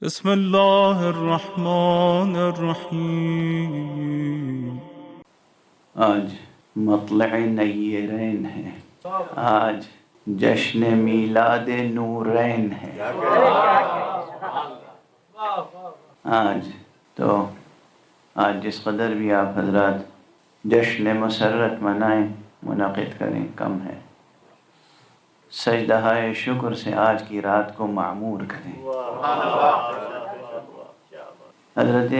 بسم اللہ الرحمن الرحیم۔ آج مطلع نیرین ہے، آج جشن میلاد نورین ہے۔ آج جس قدر بھی آپ حضرات جشن مسرت منائیں، منعقد کریں، کم ہے۔ سجدہ شکر سے آج کی رات کو معمور کریں۔ حضرت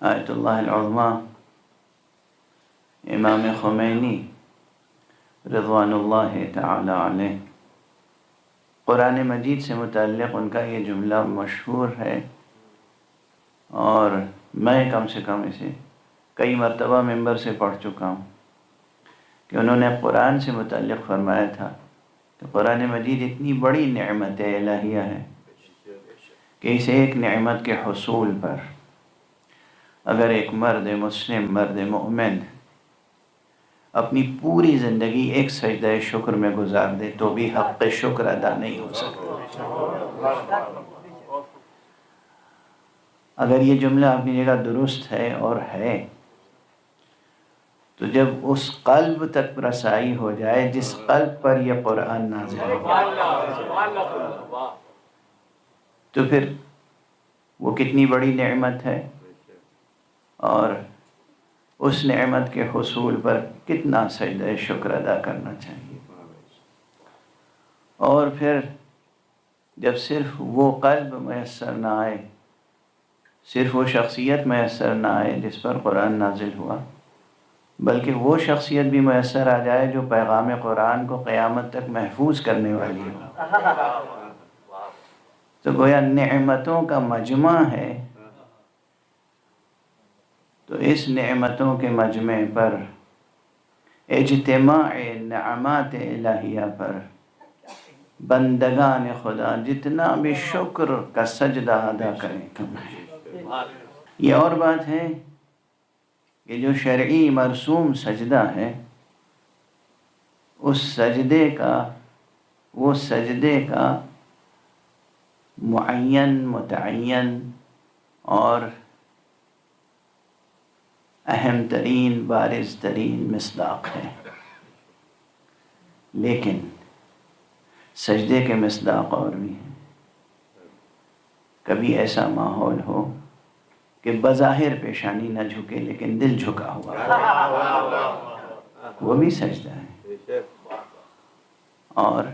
آیت اللہ العظمیٰ امام خمینی رضوان اللہ تعالی علیہ، قرآن مجید سے متعلق ان کا یہ جملہ مشہور ہے، اور میں کم سے کم اسے کئی مرتبہ ممبر سے پڑھ چکا ہوں، کہ انہوں نے قرآن سے متعلق فرمایا تھا کہ قرآن مجید اتنی بڑی نعمت الہیہ ہے کہ اس ایک نعمت کے حصول پر اگر ایک مرد مسلم، مرد مومن اپنی پوری زندگی ایک سجدہ شکر میں گزار دے تو بھی حق شکر ادا نہیں ہو سکتا۔ اگر یہ جملہ اپنی جگہ درست ہے اور ہے، تو جب اس قلب تک رسائی ہو جائے جس قلب پر یہ قرآن نازل ہو، تو پھر وہ کتنی بڑی نعمت ہے، اور اس نعمت کے حصول پر کتنا سجدہ شکر ادا کرنا چاہیے۔ اور پھر جب صرف وہ قلب میسر نہ آئے، صرف وہ شخصیت میسر نہ آئے جس پر قرآن نازل ہوا، بلکہ وہ شخصیت بھی میسر آ جائے جو پیغام قرآن کو قیامت تک محفوظ کرنے والی ہو، تو گویا نعمتوں کا مجمع ہے۔ تو اس نعمتوں کے مجمع پر، اجتماع نعمات الہیہ پر بندگان خدا جتنا بھی شکر کا سجدہ ادا کریں کم ہے۔ یہ اور بات ہے کہ جو شرعی مرسوم سجدہ ہے، اس سجدے کا معین، متعین اور اہم ترین، بارز ترین مصداق ہے، لیکن سجدے کے مصداق اور بھی ہیں۔ کبھی ایسا ماحول ہو کہ بظاہر پیشانی نہ جھکے لیکن دل جھکا ہوا، وہ بھی سجدہ ہے۔ اور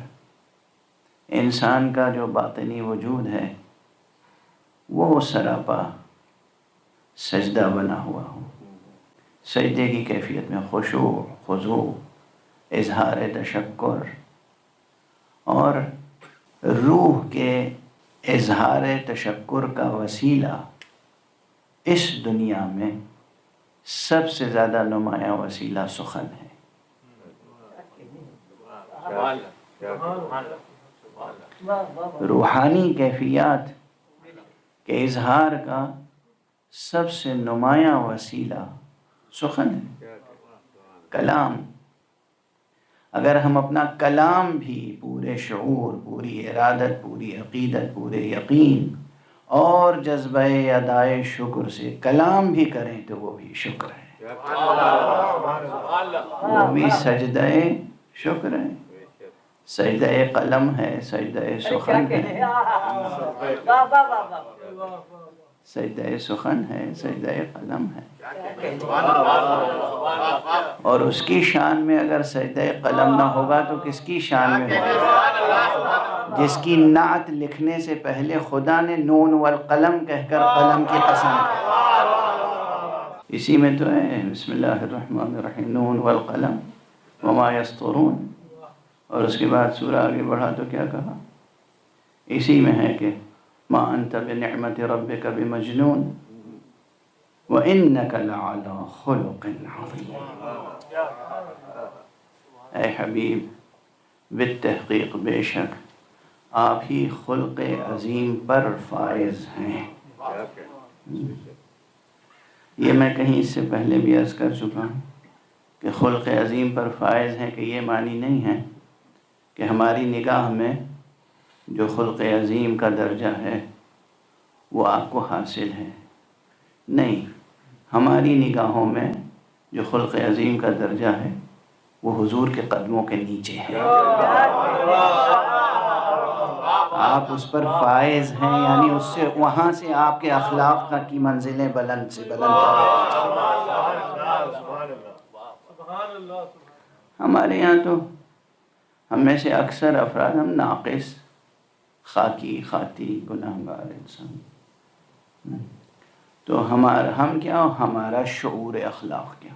انسان کا جو باطنی وجود ہے وہ سراپا سجدہ بنا ہوا ہو۔ سجدے کی کیفیت میں خشوع، خضوع، اظہار تشکر اور روح کے اظہار تشکر کا وسیلہ اس دنیا میں سب سے زیادہ نمایاں وسیلہ سخن ہے۔ روحانی کیفیات کے اظہار کا سب سے نمایاں وسیلہ سخن ہے، کلام۔ اگر ہم اپنا کلام بھی پورے شعور، پوری ارادت، پوری عقیدت، پورے یقین اور جذبہ ادائے شکر سے کلام بھی کریں تو وہ بھی شکر ہے، وہ بھی سجدہ شکر ہے۔ سجدہ قلم ہے، سجدہ سخن ہے، سجدہ سخن ہے، سجدہ قلم ہے۔ اور اس کی شان میں اگر سجدہ قلم نہ ہوگا تو کس کی شان میں ہوگا؟ جس کی نعت لکھنے سے پہلے خدا نے نون والقلم کہہ کر قلم کی قسم کہی۔ اسی میں تو ہے بسم اللہ الرحمن الرحیم، نون والقلم وما یسطرون، اور اس کے بعد سورہ آگے بڑھا تو کیا کہا؟ اسی میں ہے کہ ما انت بنعمت ربک بمجنون وانک لعلی خلق عظیم۔ اے حبیب، بالتحقیق بے شک آپ ہی خلق عظیم پر فائز ہیں۔ یہ میں کہیں اس سے پہلے بھی عرض کر چکا ہوں کہ خلق عظیم پر فائز ہیں کہ یہ معنی نہیں ہے کہ ہماری نگاہ میں جو خلق عظیم کا درجہ ہے وہ آپ کو حاصل ہے. نہیں، ہماری نگاہوں میں جو خلق عظیم کا درجہ ہے وہ حضور کے قدموں کے نیچے ہے. آپ اس پر فائز ہیں، یعنی اس سے وہاں سے آپ کے اخلاق کی منزلیں بلند سے بلند ہیں. ہمارے یہاں تو ہم میں سے اکثر افراد ہم ناقص، خاکی، خاطی، گناہگار انسان. تو ہم کیا اور ہمارا شعور اخلاق کیا،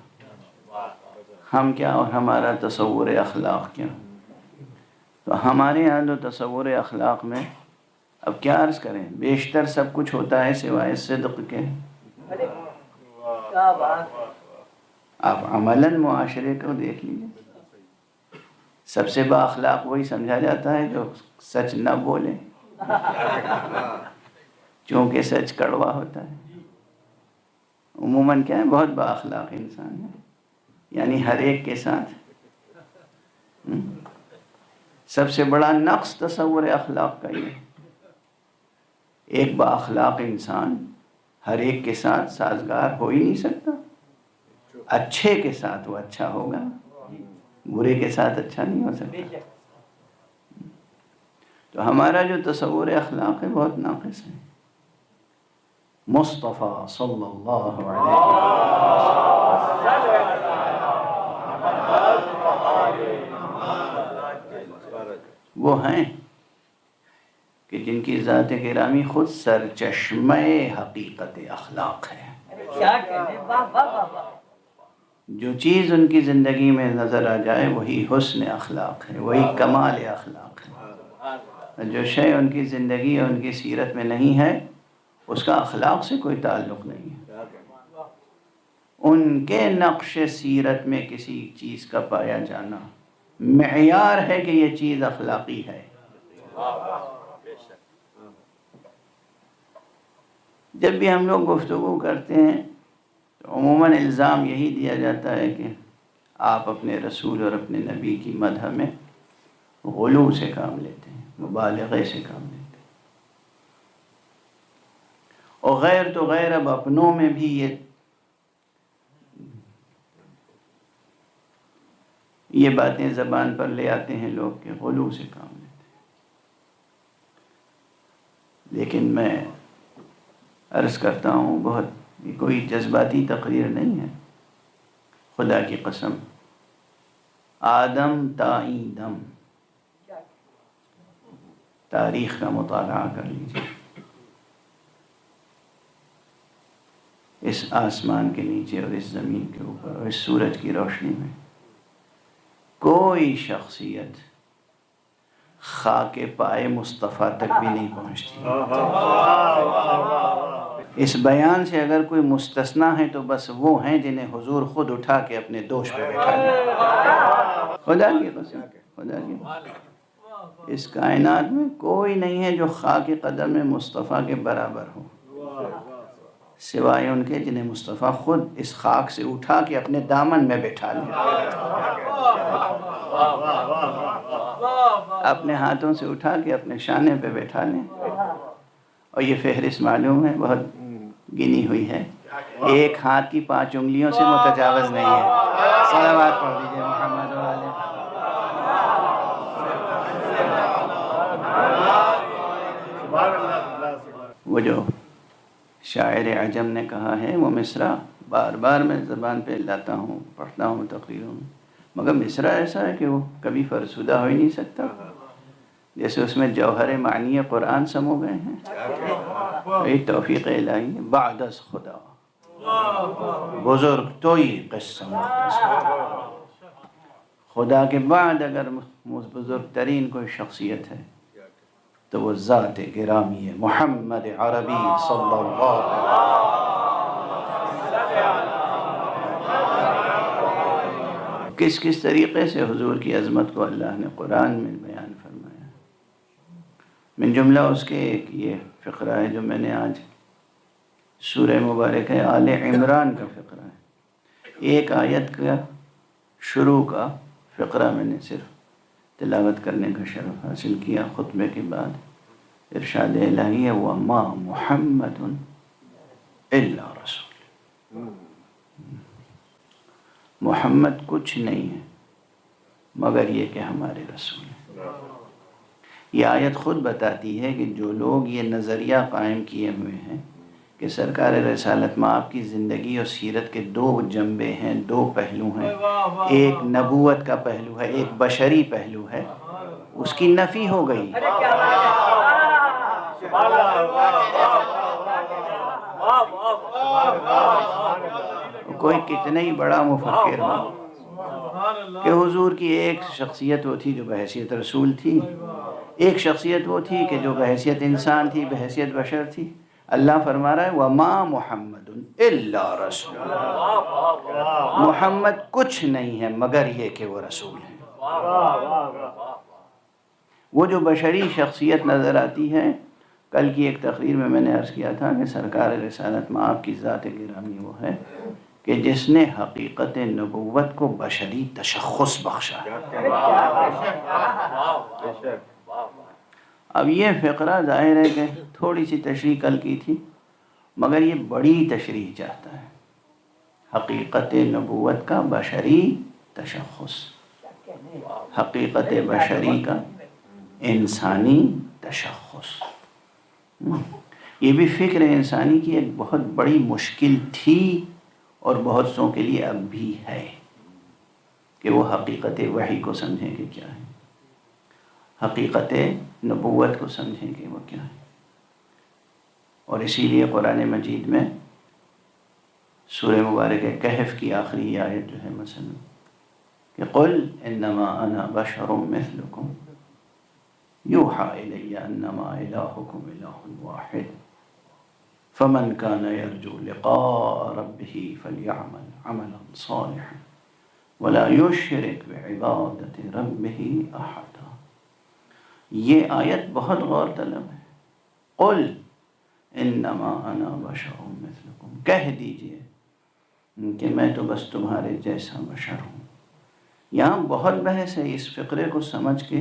ہم کیا اور ہمارا تصور اخلاق کیا. تو ہمارے یہاں جو تصور اخلاق میں اب کیا عرض کریں، بیشتر سب کچھ ہوتا ہے سوائے صدق کے. آپ عملاً معاشرے کو دیکھ لیجیے، سب سے با اخلاق وہی سمجھا جاتا ہے جو سچ نہ بولے، چونکہ سچ کڑوا ہوتا ہے. عموماً کیا ہے، بہت با اخلاق انسان ہے، یعنی ہر ایک کے ساتھ. سب سے بڑا نقص تصور اخلاق کا یہ، ایک با اخلاق انسان ہر ایک کے ساتھ سازگار ہو ہی نہیں سکتا. اچھے کے ساتھ وہ اچھا ہوگا، برے کے ساتھ اچھا نہیں ہو سکتا. تو ہمارا جو تصور اخلاق ہے بہت ناقص ہے. مصطفیٰ صلی اللہ علیہ وہ ہیں کہ جن کی ذات گرامی خود سرچشمہ حقیقت اخلاق ہے. جو چیز ان کی زندگی میں نظر آ جائے وہی حسن اخلاق ہے، وہی کمال اخلاق ہے. جو شے ان کی زندگی اور ان کی سیرت میں نہیں ہے اس کا اخلاق سے کوئی تعلق نہیں ہے. ان کے نقش سیرت میں کسی چیز کا پایا جانا معیار ہے کہ یہ چیز اخلاقی ہے. جب بھی ہم لوگ گفتگو کرتے ہیں تو عموماً الزام یہی دیا جاتا ہے کہ آپ اپنے رسول اور اپنے نبی کی مدح میں غلو سے کام لیتے ہیں، مبالغے سے کام لیتے ہیں. اور غیر تو غیر، اب اپنوں میں بھی یہ باتیں زبان پر لے آتے ہیں لوگ کہ غلو سے کام لیتے ہیں. لیکن میں عرض کرتا ہوں، بہت کوئی جذباتی تقریر نہیں ہے، خدا کی قسم. آدم تائیں دم تاریخ کا مطالعہ کر لیجیے. اس آسمان کے نیچے اور اس زمین کے اوپر اور اس سورج کی روشنی میں کوئی شخصیت خاک پائے مصطفیٰ تک بھی نہیں پہنچتی. اس بیان سے اگر کوئی مستثنا ہے تو بس وہ ہیں جنہیں حضور خود اٹھا کے اپنے دوش پہ بیٹھا لیا. خدا کی قسم، خدا کی قسم، اس کائنات میں کوئی نہیں ہے جو خاک قدم مصطفیٰ کے برابر ہو سوائے ان کے جنہیں مصطفیٰ خود اس خاک سے اٹھا کے اپنے دامن میں بیٹھا لیا، اپنے ہاتھوں سے اٹھا کے اپنے شانے پہ بیٹھا لیں. اور یہ فہرست معلوم ہے بہت گنی ہوئی ہے، ایک ہاتھ کی 5 انگلیوں سے متجاوز نہیں ہے. صلوات پڑھ دیجیے محمد والے. وہ جو شاعر عجم نے کہا ہے وہ مصرع بار بار میں زبان پہ لاتا ہوں، پڑھتا ہوں تقریروں میں، مگر مصرع ایسا ہے کہ وہ کبھی فرسودہ ہو ہی نہیں سکتا، جیسے اس میں جوہر معنی قرآن سمو گئے ہیں. یہ توفیق الہی ہے. بعد از خدا بزرگ توئی قصہ خدا کے بعد اگر بزرگ ترین کوئی شخصیت ہے تو وہ ذات گرامی ہے محمد عربی صلی اللہ علیہ وسلم. کس طریقے سے حضور کی عظمت کو اللہ نے قرآن میں بیان فرمایا. من جملہ اس کے ایک یہ فقرہ ہے جو میں نے آج سورہ مبارک ہے آل عمران کا فقرہ ہے، ایک آیت کا شروع کا فقرہ میں نے صرف تلاوت کرنے کا شرف حاصل کیا خطبے کے بعد. ارشاد الہی ہے وما محمد الا رسول، محمد کچھ نہیں ہے مگر یہ کہ ہمارے رسول ہیں۔ یہ آیت خود بتاتی ہے کہ جو لوگ یہ نظریہ قائم کیے ہوئے ہیں کہ سرکار رسالت میں آپ کی زندگی اور سیرت کے دو جنبے ہیں، دو پہلو ہیں، ایک نبوت کا پہلو ہے، ایک بشری پہلو ہے، اس کی نفی ہو گئی۔ کوئی کتنا ہی بڑا مفکر ہو کہ حضور کی ایک شخصیت وہ تھی جو بحیثیت رسول تھی، ایک شخصیت وہ تھی کہ جو بحیثیت انسان تھی، بحیثیت بشر تھی۔ اللہ فرما رہا ہے وما محمد الا رسول، محمد کچھ نہیں ہے مگر یہ کہ وہ رسول ہے۔ وہ جو بشری شخصیت نظر آتی ہے، کل کی ایک تقریر میں نے عرض کیا تھا کہ سرکار رسالت میں آپ کی ذات گرامی وہ ہے کہ جس نے حقیقت نبوت کو بشری تشخص بخشا ہے۔ اب یہ فقرہ ظاہر ہے کہ تھوڑی سی تشریح کل کی تھی، مگر یہ بڑی تشریح چاہتا ہے۔ حقیقت نبوت کا بشری تشخص، حقیقت بشری کا انسانی تشخص، یہ بھی فکر انسانی کی ایک بہت بڑی مشکل تھی اور بہت سو کے لیے اب بھی ہے کہ وہ حقیقت وحی کو سمجھیں کہ کیا ہے، حقیقت نبوت کو سمجھیں کہ وہ کیا ہے۔ اور اسی لیے قرآن مجید میں سورہ مبارک کہف کی آخری آیت جو ہے مثلا کہ قل انما انا بشر مثلکم یوحی الی انما الہکم الہ واحد فمن كان يرجو لقاء ربه فليعمل عملا صالحا ولا يشرك بعبادة ربه احدا۔ یہ آیت بہت غور طلب ہے۔ قل انما انا بشر مثلکم، کہہ دیجئے کہ میں تو بس تمہارے جیسا بشر ہوں۔ یہاں بہت بحث ہے، اس فقرے کو سمجھ کے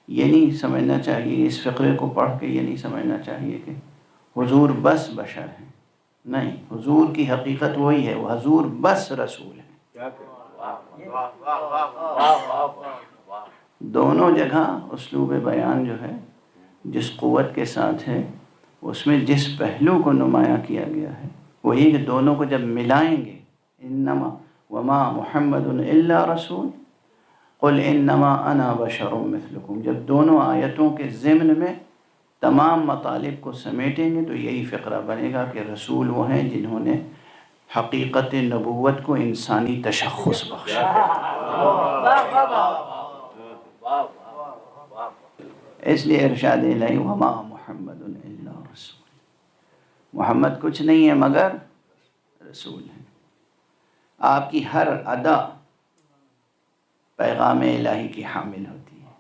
یہ نہیں سمجھنا چاہیے، اس فقرے کو پڑھ کے یہ نہیں سمجھنا چاہیے کہ حضور بس بشر ہیں، نہیں، حضور کی حقیقت وہی ہے، وہ حضور بس رسول ہے۔ دونوں جگہ اسلوب بیان جو ہے جس قوت کے ساتھ ہے، اس میں جس پہلو کو نمایاں کیا گیا ہے وہ یہ کہ دونوں کو جب ملائیں گے، انما وما محمد الا رسول قل انما انا بشر مثلکم، جب دونوں آیتوں کے ضمن میں تمام مطالب کو سمیٹیں گے تو یہی فقرہ بنے گا کہ رسول وہ ہیں جنہوں نے حقیقت نبوت کو انسانی تشخص بخشا۔ اس لیے ارشاد الہی وما محمد الا رسول، محمد کچھ نہیں ہے مگر رسول ہے۔ آپ کی ہر ادا پیغام الہی کی حامل ہوتی ہے،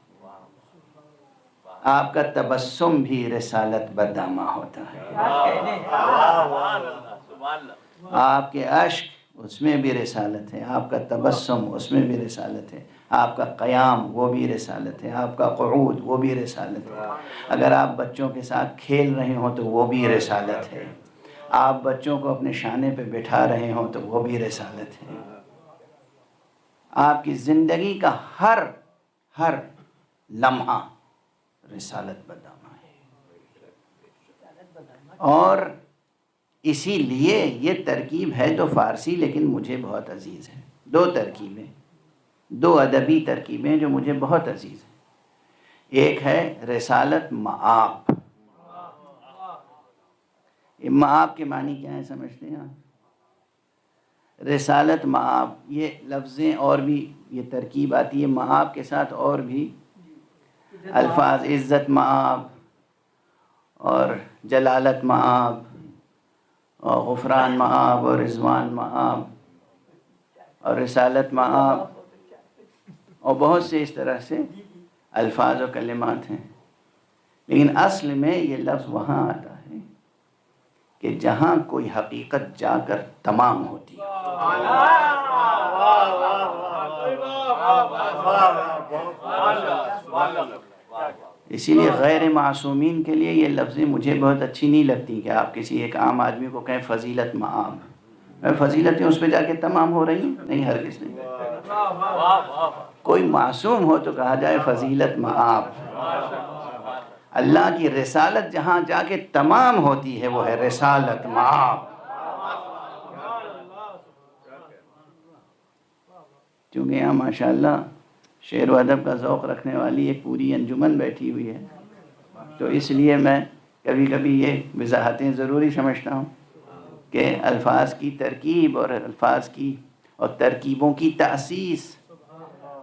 آپ کا تبسم بھی رسالت بدامہ ہوتا ہے، آپ کے اشک اس میں بھی رسالت ہے، آپ کا تبسم اس میں بھی رسالت ہے، آپ کا قیام وہ بھی رسالت ہے، آپ کا قعود وہ بھی رسالت ہے، اگر آپ بچوں کے ساتھ کھیل رہے ہوں تو وہ بھی رسالت ہے، آپ بچوں کو اپنے شانے پہ بٹھا رہے ہوں تو وہ بھی رسالت ہے۔ آپ کی زندگی کا ہر لمحہ رسالت بدامہ ہے، اور اسی لیے یہ ترکیب ہے تو فارسی لیکن مجھے بہت عزیز ہے۔ دو ترکیبیں، دو ادبی ترکیبیں جو مجھے بہت عزیز ہیں۔ ایک ہے رسالت مآب۔ مآب کے معنی کیا ہے سمجھتے ہیں آپ؟ رسالت مآب، یہ لفظیں اور بھی یہ ترکیب آتی ہے مآب کے ساتھ، اور بھی الفاظ، عزت مآب اور جلالت مآب اور غفران مآب اور رضوان مآب اور رسالت مآب اور بہت سے اس طرح سے الفاظ و کلمات ہیں، لیکن اصل میں یہ لفظ وہاں آتا ہے کہ جہاں کوئی حقیقت جا کر تمام ہوتی ہے۔ اسی لیے غیر معصومین کے لیے یہ لفظیں مجھے بہت اچھی نہیں لگتی کہ آپ کسی ایک عام آدمی کو کہیں فضیلت مآب، فضیلتیں اس پہ جا کے تمام ہو رہی ہیں، نہیں، ہرگز نہیں۔ کوئی معصوم ہو تو کہا جائے فضیلت مآب۔ اللہ کی رسالت جہاں جا کے تمام ہوتی ہے وہ ہے رسالت مآب۔ چونکہ یہاں ماشاءاللہ شعر و ادب کا ذوق رکھنے والی ایک پوری انجمن بیٹھی ہوئی ہے، تو اس لیے میں کبھی کبھی یہ وضاحتیں ضروری سمجھتا ہوں کہ الفاظ کی ترکیب اور الفاظ کی اور ترکیبوں کی تأسیس،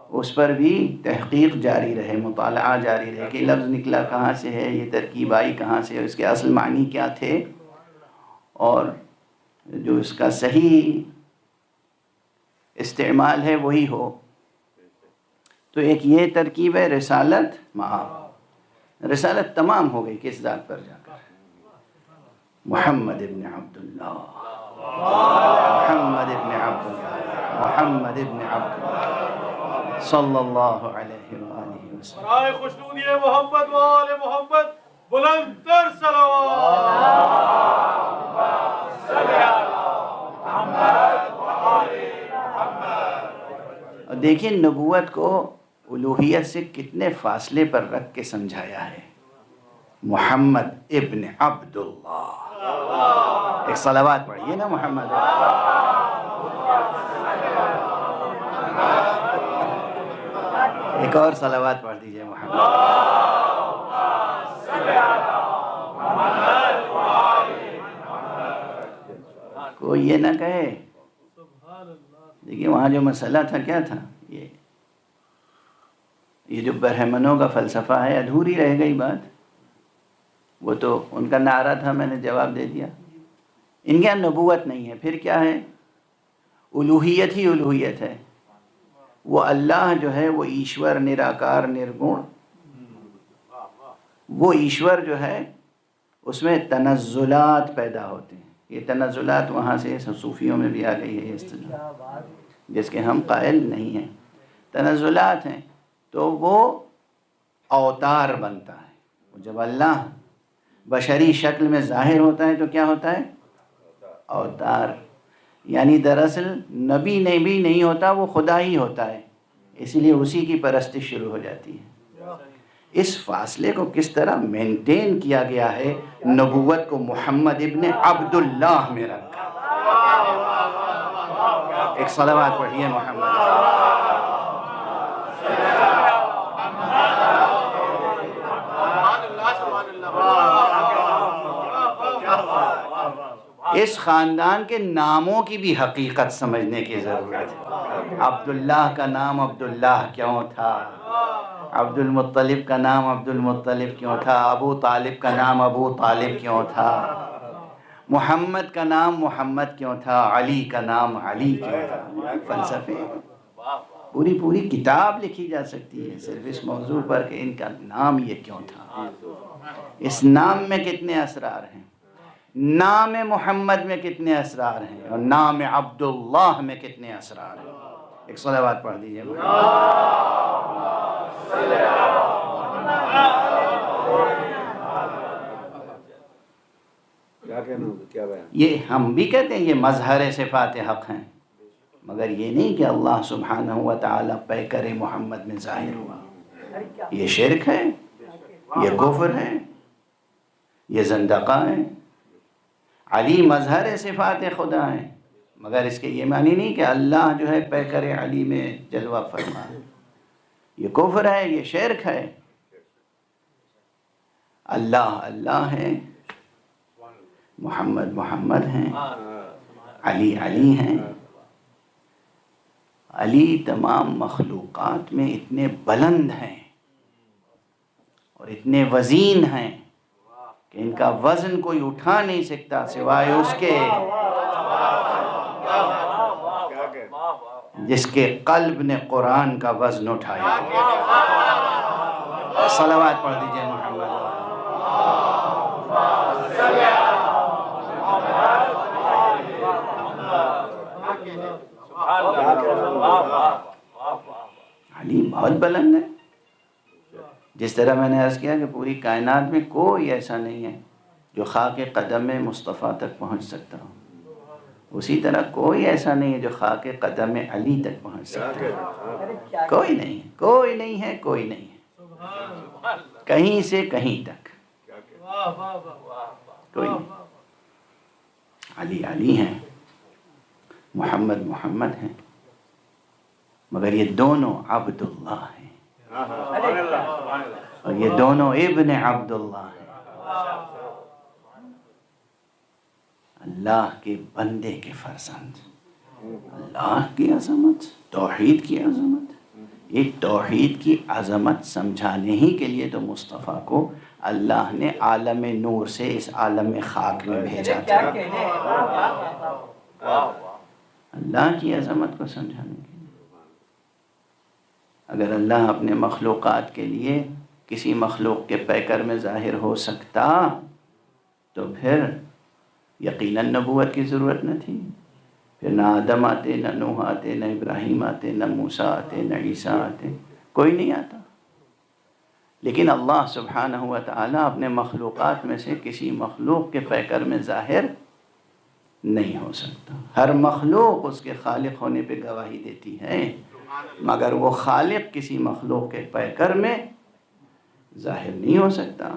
اس پر بھی تحقیق جاری رہے، مطالعہ جاری رہے کہ لفظ نکلا کہاں سے ہے، یہ ترکیب آئی کہاں سے، اس کے اصل معنی کیا تھے، اور جو اس کا صحیح استعمال ہے وہی ہو۔ تو ایک یہ ترکیب ہے رسالت مآب۔ رسالت تمام ہو گئی کس ذات پر جا کر؟ محمد ابن عبداللہ، محمد ابن عبداللہ، محمد ابن عبداللہ صلی اللہ علیہ وآلہ وسلم۔ برائے خوشنودی محمد و آل محمد بلند تر صلوات۔ اور دیکھیں نبوت کو الوہیت سے کتنے فاصلے پر رکھ کے سمجھایا ہے۔ محمد ابن عبداللہ، ایک صلوات پڑھیے نا محمد۔ ایک اور صلوات پڑھ دیجئے محمد۔ کوئی یہ نہ کہے، دیکھیے وہاں جو مسئلہ تھا کیا تھا، یہ جو برہمنوں کا فلسفہ ہے، ادھوری رہ گئی بات۔ وہ تو ان کا نعرہ تھا، میں نے جواب دے دیا۔ ان کے یہاں نبوت نہیں ہے، پھر کیا ہے؟ الوہیت ہی الوہیت ہے۔ وہ اللہ جو ہے وہ ایشور نراکار نرگن، وہ ایشور جو ہے اس میں تنزلات پیدا ہوتے ہیں۔ یہ تنزلات وہاں سے صوفیوں میں بھی آ گئی ہے یہ اصطلاح، جس کے ہم قائل نہیں ہیں۔ تنزلات ہیں تو وہ اوتار بنتا ہے۔ جب اللہ بشری شکل میں ظاہر ہوتا ہے تو کیا ہوتا ہے؟ اوتار، یعنی دراصل نبی نہیں ہوتا، وہ خدا ہی ہوتا ہے، اسی لیے اسی کی پرستش شروع ہو جاتی ہے۔ اس فاصلے کو کس طرح مینٹین کیا گیا ہے، نبوت کو محمد ابن عبداللہ میں رکھا۔ ایک صلوات پڑھیے محمد۔ اس خاندان کے ناموں کی بھی حقیقت سمجھنے کی ضرورت ہے۔ عبداللہ کا نام عبداللہ کیوں تھا؟ عبد المطلب کا نام عبد المطلب کیوں تھا؟ ابو طالب کا نام ابو طالب کیوں تھا؟ محمد کا نام محمد کیوں تھا؟ علی کا نام علی کیوں تھا؟ فلسفے پوری کتاب لکھی جا سکتی ہے صرف اس موضوع پر کہ ان کا نام یہ کیوں تھا۔ اس نام میں کتنے اسرار ہیں، نام محمد میں کتنے اسرار ہیں، اور نام عبداللہ میں کتنے اسرار ہیں۔ ایک صلوات پڑھ دیجئے۔ یہ ہم بھی کہتے ہیں یہ مظہر صفات حق ہیں، مگر یہ نہیں کہ اللہ سبحانہ و تعالی پیکر محمد میں ظاہر ہوا۔ یہ شرک ہے، یہ کفر ہے، یہ زندقہ ہے۔ علی مظہر صفات خدا ہیں، مگر اس کے یہ معنی نہیں کہ اللہ جو ہے پیکر علی میں جلوہ فرما۔ یہ کفر ہے، یہ شرک ہے۔ اللہ اللہ ہے، محمد محمد ہیں، علی علی ہیں۔ علی تمام مخلوقات میں اتنے بلند ہیں اور اتنے وزین ہیں کہ ان کا وزن کوئی اٹھا نہیں سکتا سوائے اس کے جس کے قلب نے قرآن کا وزن اٹھایا۔ صلوات پڑھ دیجئے محمد۔ علی بہت بلند ہے، جس جس طرح میں نے عرض کیا کہ پوری کائنات میں کوئی ایسا نہیں ہے جو خاک قدم مصطفیٰ تک پہنچ سکتا ہو، اسی طرح کوئی ایسا نہیں ہے جو خاک قدم علی تک پہنچ سکتا ہے. کوئی نہیں ہے، کوئی نہیں ہے، کوئی نہیں ہے، کہیں سے کہیں تک کوئی نہیں. علی علی ہیں، محمد محمد ہیں، مگر یہ دونوں عبداللہ ہیں اور یہ دونوں ابن عبداللہ ہیں. اللہ کے بندے کے فرزند، اللہ کی عظمت، توحید کی عظمت. ایک توحید کی عظمت سمجھانے ہی کے لیے تو مصطفیٰ کو اللہ نے عالم نور سے اس عالم خاک میں بھیجا تھا، اللہ کی عظمت کو سمجھانے کے لیے. اگر اللہ اپنے مخلوقات کے لیے کسی مخلوق کے پیکر میں ظاہر ہو سکتا تو پھر یقیناً نبوت کی ضرورت نہ تھی. پھر نہ آدم آتے، نہ نوح آتے، نہ ابراہیم آتے، نہ موسیٰ آتے، نہ عیسیٰ آتے، کوئی نہیں آتا. لیکن اللہ سبحانہ و تعالیٰ اپنے مخلوقات میں سے کسی مخلوق کے پیکر میں ظاہر نہیں ہو سکتا. ہر مخلوق اس کے خالق ہونے پہ گواہی دیتی ہے، مگر وہ خالق کسی مخلوق کے پیکر میں ظاہر نہیں ہو سکتا.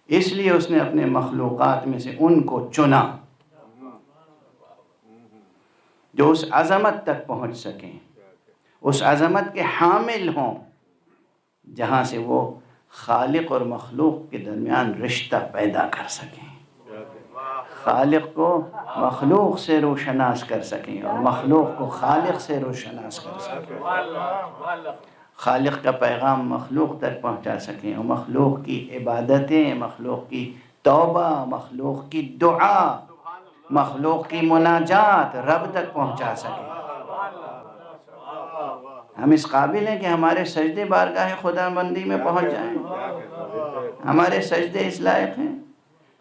اس لیے اس نے اپنے مخلوقات میں سے ان کو چنا جو اس عظمت تک پہنچ سکیں، اس عظمت کے حامل ہوں، جہاں سے وہ خالق اور مخلوق کے درمیان رشتہ پیدا کر سکیں، خالق کو مخلوق سے روشناس کر سکیں اور مخلوق کو خالق سے روشناس کر سکیں، خالق کا پیغام مخلوق تک پہنچا سکیں اور مخلوق کی عبادتیں، مخلوق کی توبہ، مخلوق کی دعا، مخلوق کی مناجات رب تک پہنچا سکیں. ہم اس قابل ہیں کہ ہمارے سجدے بارگاہ خدا بندی میں پہنچ جائیں. ہمارے سجدے اس لائق ہیں،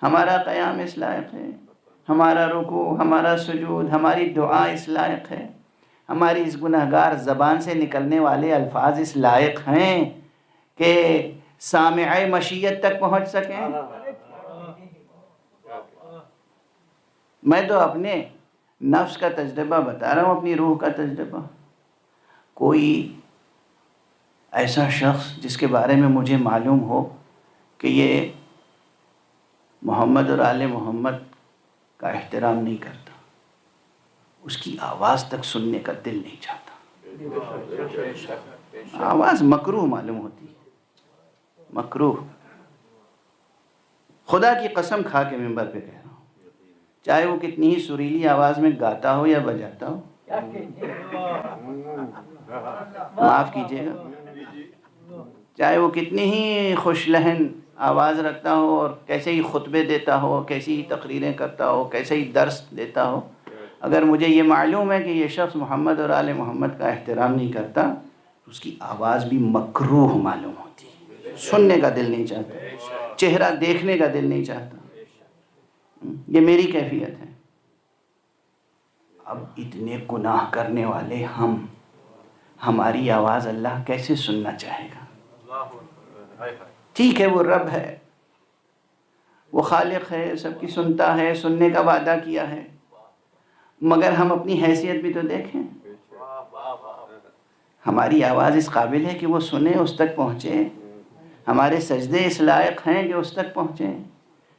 ہمارا قیام اس لائق ہے، ہمارا رکوع، ہمارا سجود، ہماری دعا اس لائق ہے، ہماری اس گناہگار زبان سے نکلنے والے الفاظ اس لائق ہیں کہ سامع مشیت تک پہنچ سکیں. میں تو اپنے نفس کا تجربہ بتا رہا ہوں، اپنی روح کا تجربہ. کوئی ایسا شخص جس کے بارے میں مجھے معلوم ہو کہ یہ محمد اور آل محمد کا احترام نہیں کرتا، اس کی آواز تک سننے کا دل نہیں چاہتا. آواز مکروہ معلوم ہوتی ہے، مکروہ. خدا کی قسم کھا کے منبر پہ کہہ رہا ہوں، چاہے وہ کتنی ہی سریلی آواز میں گاتا ہو یا بجاتا ہو، معاف کیجیے گا، چاہے وہ کتنی ہی خوش لہن آواز رکھتا ہو اور کیسے ہی خطبے دیتا ہو، کیسی ہی تقریریں کرتا ہو، کیسے ہی درس دیتا ہو، اگر مجھے یہ معلوم ہے کہ یہ شخص محمد اور آل محمد کا احترام نہیں کرتا تو اس کی آواز بھی مکروہ معلوم ہوتی ہے، سننے کا دل نہیں چاہتا، چہرہ دیکھنے کا دل نہیں چاہتا. یہ میری کیفیت ہے. اب اتنے گناہ کرنے والے ہماری آواز اللہ کیسے سننا چاہے گا؟ ٹھیک ہے وہ رب ہے، وہ خالق ہے، سب کی سنتا ہے، سننے کا وعدہ کیا ہے، مگر ہم اپنی حیثیت بھی تو دیکھیں. ہماری آواز اس قابل ہے کہ وہ سنے، اس تک پہنچے. ہمارے سجدے اس لائق ہیں کہ اس تک پہنچیں.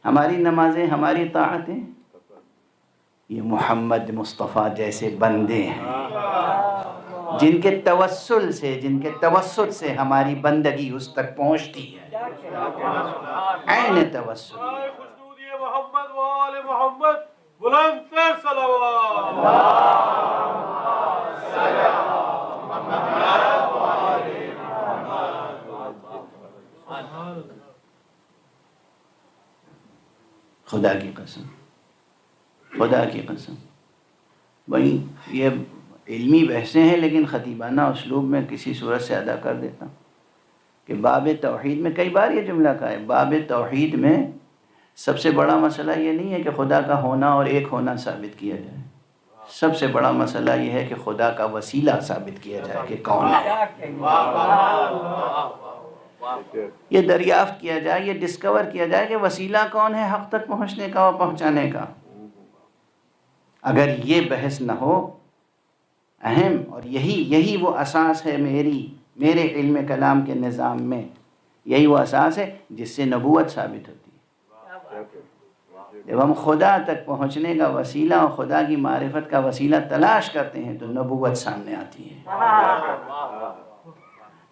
ہماری نمازیں، ہماری طاعتیں. یہ محمد مصطفیٰ جیسے بندے ہیں جن کے توسل سے، جن کے توسط سے ہماری بندگی اس تک پہنچتی ہے. عین توسل. محمد و آل محمد بلند تر صلوات. خدا کی قسم، خدا کی قسم. بھائی یہ علمی بحثیں ہیں لیکن خطیبانہ اسلوب میں کسی صورت سے ادا کر دیتا ہوں کہ باب توحید میں کئی بار یہ جملہ کہا ہے. باب توحید میں سب سے بڑا مسئلہ یہ نہیں ہے کہ خدا کا ہونا اور ایک ہونا ثابت کیا جائے، سب سے بڑا مسئلہ یہ ہے کہ خدا کا وسیلہ ثابت کیا جائے کہ کون ہے. یہ دریافت کیا جائے، یہ ڈسکور کیا جائے کہ وسیلہ کون ہے حق تک پہنچنے کا اور پہنچانے کا۔ اگر یہ بحث نہ ہو اہم، اور یہی وہ اساس ہے میرے علم کلام کے نظام میں، یہی وہ اساس ہے جس سے نبوت ثابت ہوتی ہے۔ جب ہم خدا تک پہنچنے کا وسیلہ اور خدا کی معرفت کا وسیلہ تلاش کرتے ہیں تو نبوت سامنے آتی ہے۔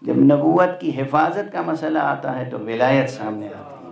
جب نبوت کی حفاظت کا مسئلہ آتا ہے تو ولایت سامنے آتی ہے۔